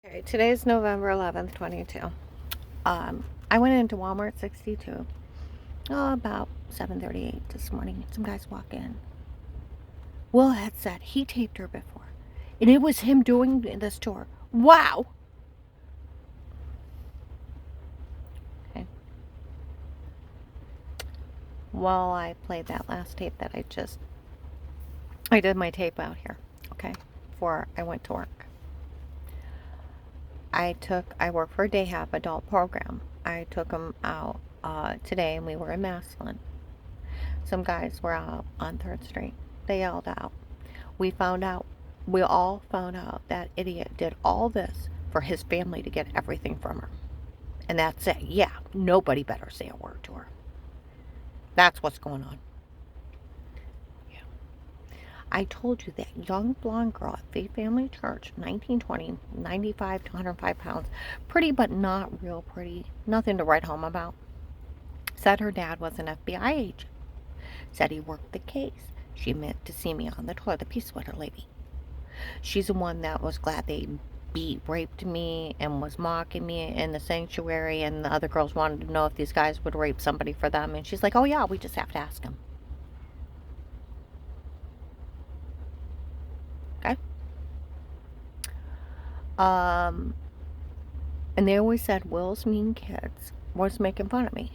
Okay, today is November 11th, 22. I went into Walmart 62 about 7:38 this morning. Some guys walk in. Will had said he taped her before, and it was him doing this to her. Wow! Okay. Well, I played that last tape that I did my tape out here, okay, before I went to work. I work for a day half adult program. I took them out today, and we were in Massillon. Some guys were out on 3rd Street. They yelled out. We found out, we all found out that idiot did all this for his family to get everything from her. And that's it. Yeah, nobody better say a word to her. That's what's going on. Yeah. I told you that young blonde girl at Faith Family Church, 1920, 95 to 105 pounds, pretty but not real pretty, nothing to write home about, said her dad was an FBI agent. Said he worked the case. She meant to see me on the tour, the peace sweater lady. She's the one that was glad they raped me and was mocking me in the sanctuary, and the other girls wanted to know if these guys would rape somebody for them, and she's like, oh yeah, we just have to ask them. Okay? And they always said Will's mean kids was making fun of me.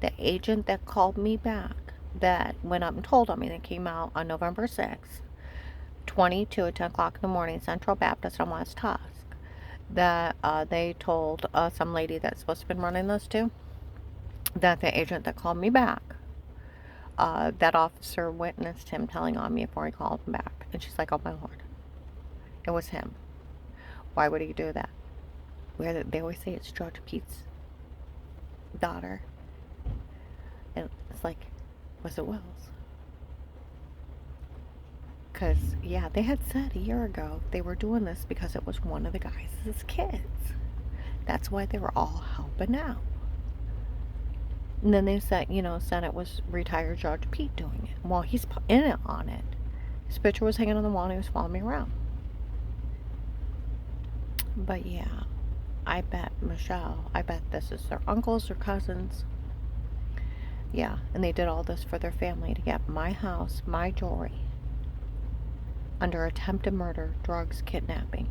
The agent that called me back, that went up and told on me, that came out on November 6th, 22 at 10 o'clock in the morning, Central Baptist on West Tusk, that they told some lady that's supposed to have been running this too, that the agent that called me back, that officer witnessed him telling on me before he called him back. And she's like, oh my Lord, it was him. Why would he do that? They always say it's George Pete's daughter. And it's like, was it Will's? Because, yeah, they had said a year ago they were doing this because it was one of the guys' kids. That's why they were all helping out. And then they said, said it was retired George Pete doing it. Well, he's in it on it. His picture was hanging on the wall and he was following me around. But yeah, I bet this is their uncles or cousins. Yeah, and they did all this for their family to get my house, my jewelry, under attempted murder, drugs, kidnapping,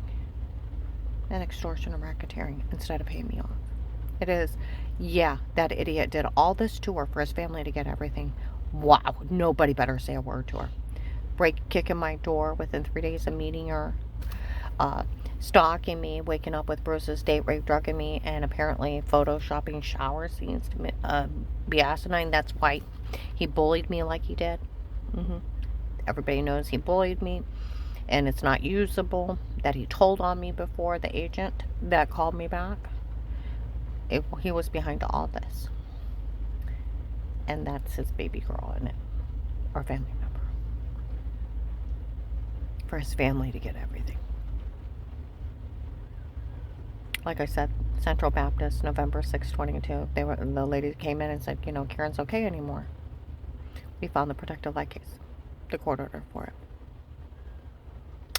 and extortion and racketeering instead of paying me off. It is, yeah, that idiot did all this to her for his family to get everything. Wow, nobody better say a word to her. Kicking my door within 3 days of meeting her, stalking me, waking up with bruises, date rape, drugging me, and apparently photoshopping shower scenes to be asinine. That's why he bullied me like he did. Everybody knows he bullied me, and it's not usable. That he told on me before, the agent that called me back. He was behind all this. And that's his baby girl in it, or family member. For his family to get everything. Like I said, Central Baptist, November 6, 22. The lady came in and said, Karen's okay anymore. We found the protective light case, the court order for it.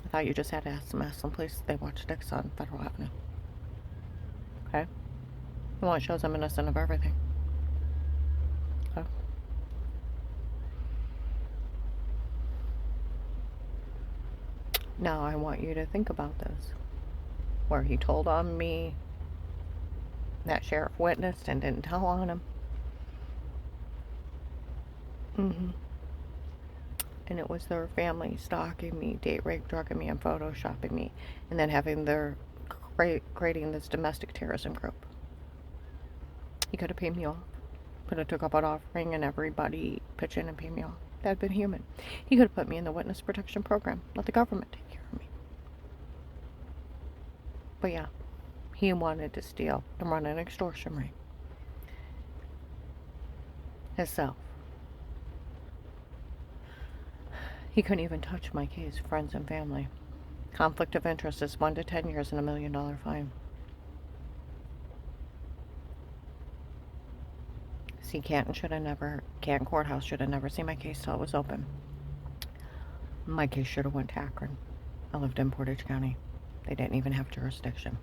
I thought you just had to ask the Massillon police. They watch Dix on Federal Avenue. Okay? Well, it shows I'm innocent of everything. Okay? Now I want you to think about this. Where he told on me, that sheriff witnessed and didn't tell on him. And it was their family stalking me, date rape, drugging me, and photoshopping me, and then having creating this domestic terrorism group. He could have paid me off. Could have took up an offering and everybody pitch in and pay me off. That'd been human. He could have put me in the witness protection program. Let the government take care of me. But yeah, he wanted to steal and run an extortion ring. Himself. He couldn't even touch my case, friends and family. Conflict of interest is 1 to 10 years and $1 million fine. See, Canton Courthouse should have never seen my case till it was open. My case should have went to Akron. I lived in Portage County. They didn't even have jurisdiction.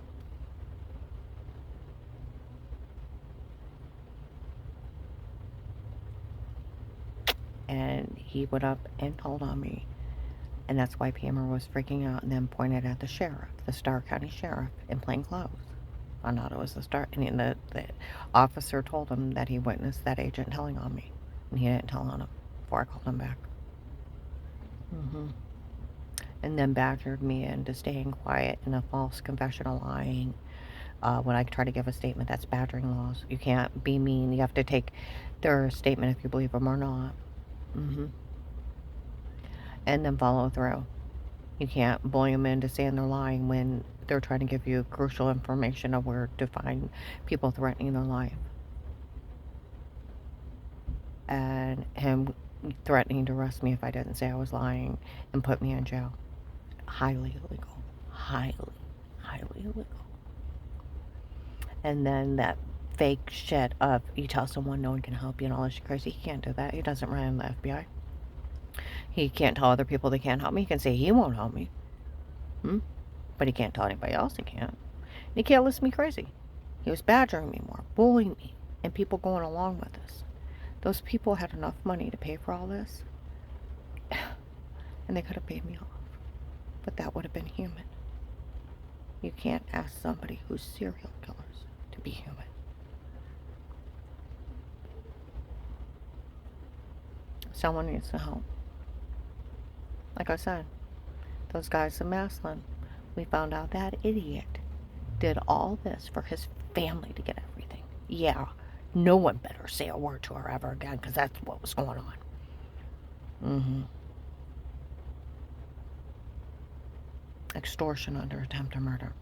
And he went up and told on me. And that's why Pammer was freaking out and then pointed at the sheriff, the Starr County Sheriff, in plain clothes. Found out it was the Starr, and the officer told him that he witnessed that agent telling on me. And he didn't tell on him before I called him back. And then badgered me into staying quiet in a false confession of lying. When I try to give a statement, that's badgering laws. You can't be mean. You have to take their statement if you believe them or not. And then follow through. You can't bully them into saying they're lying when they're trying to give you crucial information of where to find people threatening their life. And him threatening to arrest me if I didn't say I was lying and put me in jail. Highly illegal. Highly illegal. And then that fake shit of you tell someone no one can help you and all this crazy. He can't do that. He doesn't run in the FBI. He can't tell other people they can't help me. He can say he won't help me. But he can't tell anybody else he can't. And he can't list me crazy. He was badgering me more, bullying me, and people going along with this. Those people had enough money to pay for all this, and they could have paid me off. But that would have been human. You can't ask somebody who's serial killers to be human. Someone needs to help. Like I said, those guys in Maslin, we found out that idiot did all this for his family to get everything. Yeah, no one better say a word to her ever again, because that's what was going on. Extortion under attempted murder.